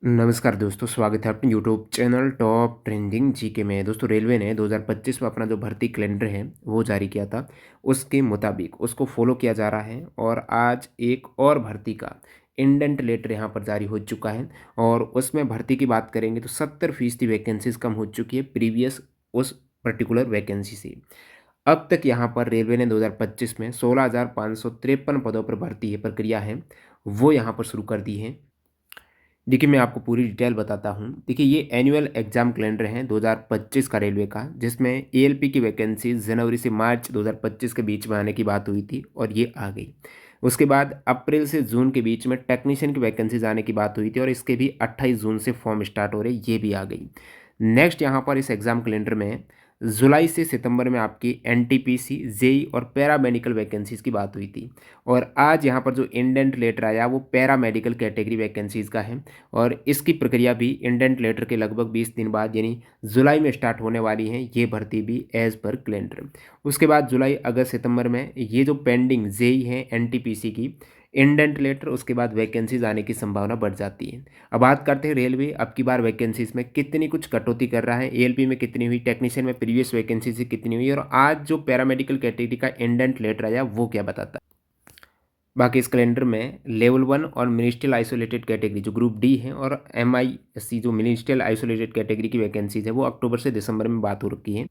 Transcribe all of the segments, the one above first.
नमस्कार दोस्तों, स्वागत है अपने YouTube channel top trending GK में। दोस्तों, रेलवे ने 2025 में अपना जो भर्ती कैलेंडर है वो जारी किया था। उसके मुताबिक उसको फॉलो किया जा रहा है और आज एक और भर्ती का इंडेंट लेटर यहाँ पर जारी हो चुका है। और उसमें भर्ती की बात करेंगे तो 70% वैकेंसीज कम हो चुकी है प्रीवियस उस पर्टिकुलर वैकेंसी से। अब तक यहाँ पर रेलवे ने 2025 में 16,553 पदों पर भर्ती है प्रक्रिया है वो यहाँ पर शुरू कर दी है। देखिए, मैं आपको पूरी डिटेल बताता हूँ। देखिए, ये एनुअल एग्ज़ाम कैलेंडर है 2025 का रेलवे का, जिसमें एएलपी की वैकेंसी जनवरी से मार्च 2025 के बीच में आने की बात हुई थी और ये आ गई। उसके बाद अप्रैल से जून के बीच में टेक्नीशियन की वैकेंसीज आने की बात हुई थी और इसके भी 28 जून से फॉर्म स्टार्ट हो रहे, ये भी आ गई। नेक्स्ट यहाँ पर इस एग्ज़ाम कैलेंडर में जुलाई से सितंबर में आपकी एनटीपीसी, जेई और पैरामेडिकल वैकेंसीज़ की बात हुई थी। और आज यहाँ पर जो इंडेंट लेटर आया वो पैरामेडिकल कैटेगरी वैकेंसीज़ का है। और इसकी प्रक्रिया भी इंडेंट लेटर के लगभग 20 दिन बाद यानी जुलाई में स्टार्ट होने वाली है, ये भर्ती भी एज़ पर कैलेंडर। उसके बाद जुलाई, अगस्त, सितंबर में ये जो पेंडिंग जेई है एनटीपीसी की इंडेंट लेटर, उसके बाद वैकेंसीज आने की संभावना बढ़ जाती है। अब बात करते हैं रेलवे अब की बार वैकेंसीज में कितनी कुछ कटौती कर रहा है। एएलपी में कितनी हुई, टेक्नीशियन में प्रीवियस वैकेंसी से कितनी हुई, और आज जो पैरामेडिकल कैटेगरी का इंडेंट लेटर आया वो क्या बताता है। बाकी इस कैलेंडर में लेवल 1 और मिनिस्ट्रियल आइसोलेटेड कैटेगरी जो ग्रुप डी है और एमआईएससी जो मिनिस्ट्रियल आइसोलेटेड कैटेगरी की वैकेंसीज है वो अक्टूबर से दिसंबर में बात हो रखी है,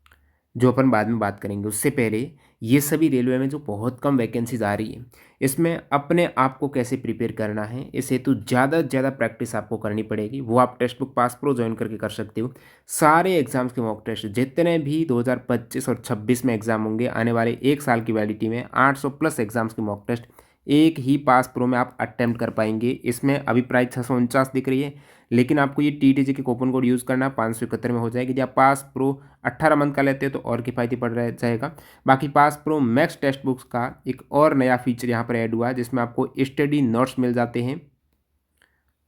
जो अपन बाद में बात करेंगे। उससे पहले ये सभी रेलवे में जो बहुत कम वैकेंसीज आ रही है, इसमें अपने आप को कैसे प्रिपेयर करना है, इस हेतु ज़्यादा से ज़्यादा प्रैक्टिस आपको करनी पड़ेगी। वो आप text book pass pro join करके कर सकते हो। सारे एग्जाम्स के मॉक टेस्ट जितने भी 2025 और 26 में एग्जाम होंगे आने वाले एक साल की वैलिडिटी में 800 प्लस एग्जाम्स के मॉक टेस्ट एक ही पास प्रो में आप अटेम्प्ट कर पाएंगे। इसमें अभी प्राइस 649 दिख रही है, लेकिन आपको ये टीटीजी के कूपन कोड यूज़ करना 571 में हो जाएगी। यदि आप पास प्रो 18 मंथ का लेते हो तो और किफ़ायती पड़ रह जाएगा। बाकी pass pro max text books का एक और नया फीचर यहाँ पर ऐड हुआ है, जिसमें आपको स्टडी नोट्स मिल जाते हैं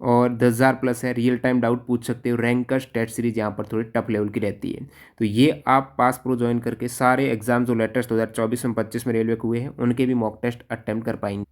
और 10,000 प्लस है। रियल टाइम डाउट पूछ सकते हो। रैंकर्स टेस्ट सीरीज यहाँ पर थोड़ी टफ लेवल की रहती है। तो ये आप पास प्रो ज्वाइन करके सारे एग्जाम जो लेटेस्ट 2024 में 25 में रेलवे के हुए हैं उनके भी मॉक टेस्ट अटेम्प्ट कर पाएंगे।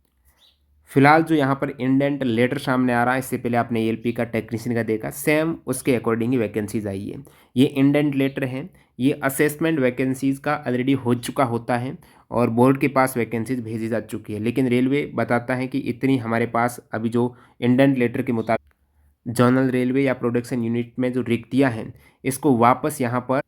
फिलहाल जो यहाँ पर इंडेंट लेटर सामने आ रहा है, इससे पहले आपने एएलपी का टेक्नीशियन का देखा, सेम उसके अकॉर्डिंग ही वैकेंसीज आई है। ये इंडेंट लेटर है, ये असेसमेंट वैकेंसीज का ऑलरेडी हो चुका होता है और बोर्ड के पास वैकेंसीज भेजी जा चुकी है। लेकिन रेलवे बताता है कि इतनी हमारे पास अभी जो इंडेंट लेटर के मुताबिक जनरल रेलवे या प्रोडक्शन यूनिट में जो रिक्तियाँ हैं इसको वापस यहाँ पर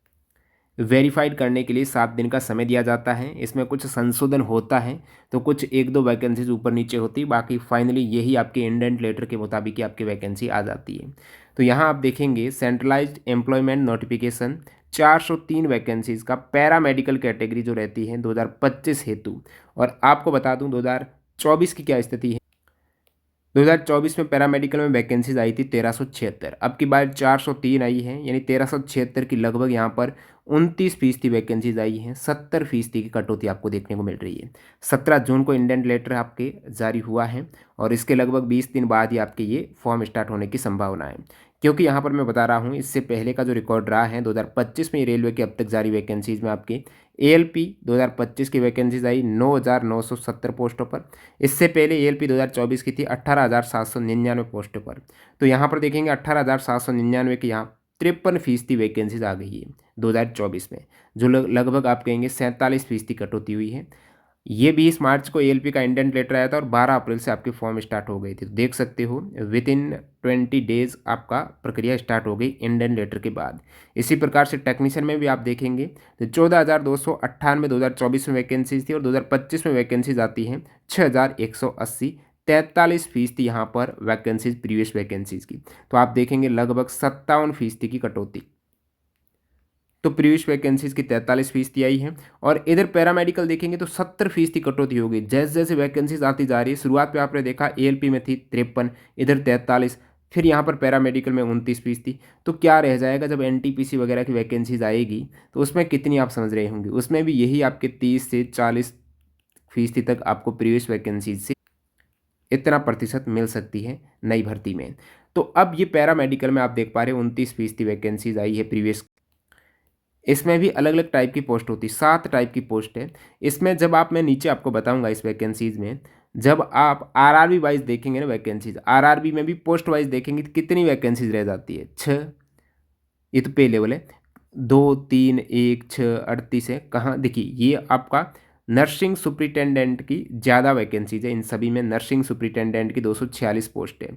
वेरीफाइड करने के लिए 7 दिन का समय दिया जाता है। इसमें कुछ संशोधन होता है तो कुछ एक दो वैकेंसीज ऊपर नीचे होती है, बाकी फाइनली यही आपके इंडेंट लेटर के मुताबिक ही आपकी वैकेंसी आ जाती है। तो यहाँ आप देखेंगे सेंट्रलाइज्ड एम्प्लॉयमेंट नोटिफिकेशन 403 वैकेंसीज का पैरामेडिकल कैटेगरी जो रहती है 2025 हेतु। और आपको बता दूं 2024 की क्या स्थिति है। 2024 में पैरामेडिकल में वैकेंसीज आई थी 1376, अब की बार 403 आई है, यानी 1376 की लगभग यहाँ पर 29% वैकेंसीज आई हैं। 70% की कटौती आपको देखने को मिल रही है। 17 जून को इंडेंट लेटर आपके जारी हुआ है और इसके लगभग 20 दिन बाद ही आपके ये फॉर्म स्टार्ट होने की संभावना है। क्योंकि यहाँ पर मैं बता रहा हूँ इससे पहले का जो रिकॉर्ड रहा है 2025 में रेलवे की अब तक जारी वैकेंसीज में आपके एएलपी 2025 की वैकेंसीज आई 9,970 पोस्टों पर। इससे पहले एएलपी 2024 की थी 18,799 पोस्टों पर। तो यहाँ पर देखेंगे 18,799 की यहाँ 53% वैकेंसीज आ गई है 2024 में, जो लगभग आप कहेंगे 47% कटौती हुई है। ये 20 मार्च को एएलपी का इंडेंट लेटर आया था और 12 अप्रैल से आपकी फॉर्म स्टार्ट हो गई थी। तो देख सकते हो विद इन 20 डेज आपका प्रक्रिया स्टार्ट हो गई इंडेंट लेटर के बाद। इसी प्रकार से टेक्नीशियन में भी आप देखेंगे तो 14,298 2024 में वैकेंसीज थी और 2025 में वैकेंसीज आती हैं 6,180। 43% यहाँ पर वैकेंसीज प्रीवियस वैकेंसीज की। तो आप देखेंगे लगभग 57% की कटौती। तो प्रीवियस वैकेंसीज की 43% आई है। और इधर पैरामेडिकल देखेंगे तो 70% कटौती होगी जैसे जैसे वैकेंसीज आती जा रही है। शुरुआत में आपने देखा एएलपी में थी 53, इधर 43, फिर यहाँ पर पैरामेडिकल में 29%। तो क्या रह जाएगा जब एनटीपीसी वगैरह की वैकेंसीज आएगी तो उसमें कितनी आप समझ रहे होंगे, उसमें भी यही आपके 30 से 40% तक आपको प्रीवियस वैकेंसीज से इतना प्रतिशत मिल सकती है नई भर्ती में। तो अब ये पैरामेडिकल में आप देख पा रहे हैं 29% वैकेंसीज आई है प्रीवियस। इसमें भी अलग अलग टाइप की पोस्ट होती है, 7 टाइप की पोस्ट है इसमें। जब आप मैं नीचे आपको बताऊंगा इस वैकेंसीज में जब आप आरआरबी वाइज देखेंगे ना वैकेंसीज, आरआरबी में भी पोस्ट वाइज देखेंगे तो कितनी वैकेंसीज रह जाती है, 6। ये तो पे लेवल है, 2 3 1 6 38 है। कहाँ देखिए, ये आपका नर्सिंग सुपरिटेंडेंट की ज़्यादा वैकेंसीज है, इन सभी में नर्सिंग सुपरिटेंडेंट की 246 पोस्ट है।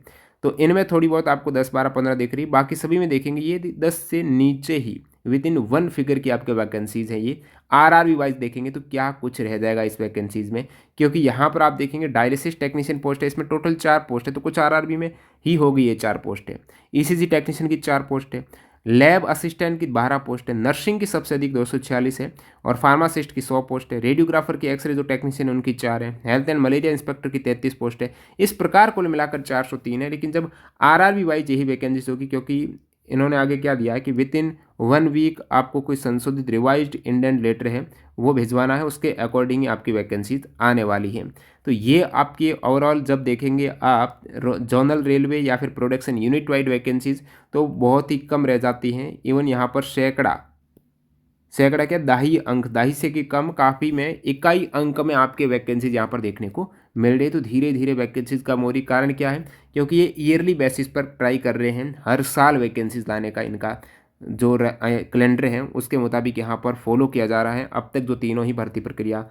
तो इनमें थोड़ी बहुत आपको 10 12 15 दिख रही है, बाकी सभी में देखेंगे ये 10 से नीचे ही विद इन 1 फिगर की आपके वैकेंसीज हैं। ये आरआरबी वाइज देखेंगे तो क्या कुछ रह जाएगा इस वैकेंसीज में, क्योंकि यहाँ पर आप देखेंगे डायलिसिस टेक्नीशियन पोस्ट है, इसमें टोटल 4 पोस्ट है, तो कुछ आरआरबी में ही होगी ये 4 पोस्ट है। ईसीजी टेक्नीशियन की 4 पोस्ट है, लैब असिस्टेंट की 12 पोस्ट है, नर्सिंग की सबसे अधिक 246 है, और फार्मासिस्ट की 100 पोस्ट है, रेडियोग्राफर की एक्सरे जो टेक्नीशियन है उनकी 4 है, हेल्थ एंड मलेरिया इंस्पेक्टर की 33 पोस्ट है। इस प्रकार कुल मिलाकर 403 है। लेकिन जब आरआरबी वाइज यही वैकेंसीज होगी, क्योंकि इन्होंने आगे क्या दिया है कि विद इन 1 वीक आपको कोई संशोधित रिवाइज्ड इंडेंट लेटर है वो भिजवाना है, उसके अकॉर्डिंग ही आपकी वैकेंसीज आने वाली है। तो ये आपकी ओवरऑल जब देखेंगे आप जोनल रेलवे या फिर प्रोडक्शन यूनिट वाइड वैकेंसीज, तो बहुत ही कम रह जाती हैं। इवन यहाँ पर सैकड़ा सैकड़ा क्या, दाही अंक, दाही से कि कम, काफ़ी में इकाई अंक में आपके वैकेंसीज यहाँ पर देखने को मिल रही है। तो धीरे धीरे वैकेंसीज कम हो रही, कारण क्या है, क्योंकि ये ईयरली बेसिस पर ट्राई कर रहे हैं, हर साल वैकेंसीज लाने का इनका जो कैलेंडर है उसके मुताबिक यहाँ पर फॉलो किया जा रहा है। अब तक जो तीनों ही भर्ती प्रक्रिया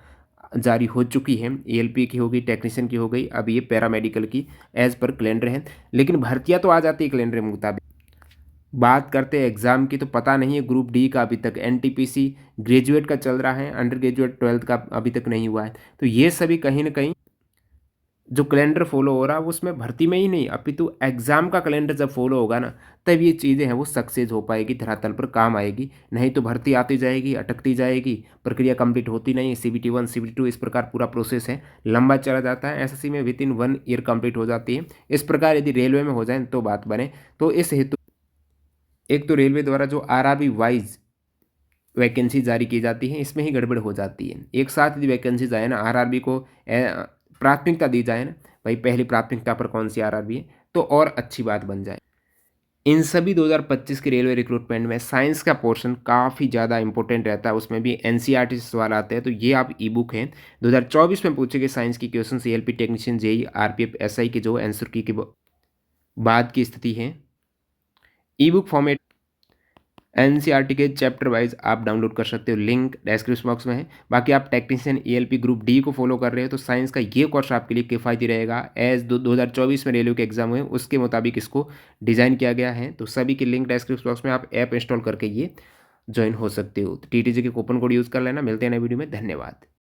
जारी हो चुकी है, एएलपी की हो गई, टेक्नीशियन की हो गई, अब ये पैरामेडिकल की एज पर कैलेंडर है। लेकिन भर्तियाँ तो आ जाती है कैलेंडर के मुताबिक। बात करते हैं एग्ज़ाम की, तो पता नहीं है ग्रुप डी का अभी तक, एनटीपीसी ग्रेजुएट का चल रहा है, अंडर ग्रेजुएट 12th का अभी तक नहीं हुआ है। तो ये सभी कहीं ना कहीं जो कैलेंडर फॉलो हो रहा है वो उसमें भर्ती में ही नहीं, अपितु एग्ज़ाम का कैलेंडर जब फॉलो होगा ना, तब ये चीज़ें हैं वो सक्सेस हो पाएगी, धरातल पर काम आएगी। नहीं तो भर्ती आती जाएगी, अटकती जाएगी, प्रक्रिया कंप्लीट होती नहीं, CBT 1 CBT 2 इस प्रकार पूरा प्रोसेस है, लंबा चला जाता है। एसएससी में विद इन 1 ईयर कंप्लीट हो जाती है। इस प्रकार यदि रेलवे में हो जाए तो बात बने। तो इस हेतु एक तो रेलवे द्वारा जो आरआरबी वाइज वैकेंसी जारी की जाती है, इसमें ही गड़बड़ हो जाती है। एक साथ यदि वैकेंसीज आए ना, आरआरबी को प्राथमिकता दी जाए ना, भाई पहली प्राथमिकता पर कौन सी आरआरबी है, तो और अच्छी बात बन जाए। इन सभी 2025 के रेलवे रिक्रूटमेंट में साइंस का पोर्शन काफ़ी ज़्यादा इंपॉर्टेंट रहता है, उसमें भी एनसीईआरटी से सवाल आते हैं। तो ये आप ई बुक हैं 2024 में पूछे गए साइंस की question, CLP technician, JE, RPF, SI के जो आंसर की के बाद की स्थिति है। ई बुक फॉर्मेट एनसीईआरटी के चैप्टर वाइज आप डाउनलोड कर सकते हो, लिंक डिस्क्रिप्शन बॉक्स में है। बाकी आप टेक्नीशियन ELP ग्रुप डी को फॉलो कर रहे हो तो साइंस का ये कोर्स आपके लिए किफ़ायती रहेगा। एज 2024 में रेलवे के एग्जाम हुए उसके मुताबिक इसको डिज़ाइन किया गया है। तो सभी की लिंक डिस्क्रिप्शन बॉक्स में, आप ऐप इंस्टॉल करके ये ज्वाइन हो सकते हो। तो TTG के कूपन कोड यूज़ कर लेना। मिलते हैं नए वीडियो में, धन्यवाद।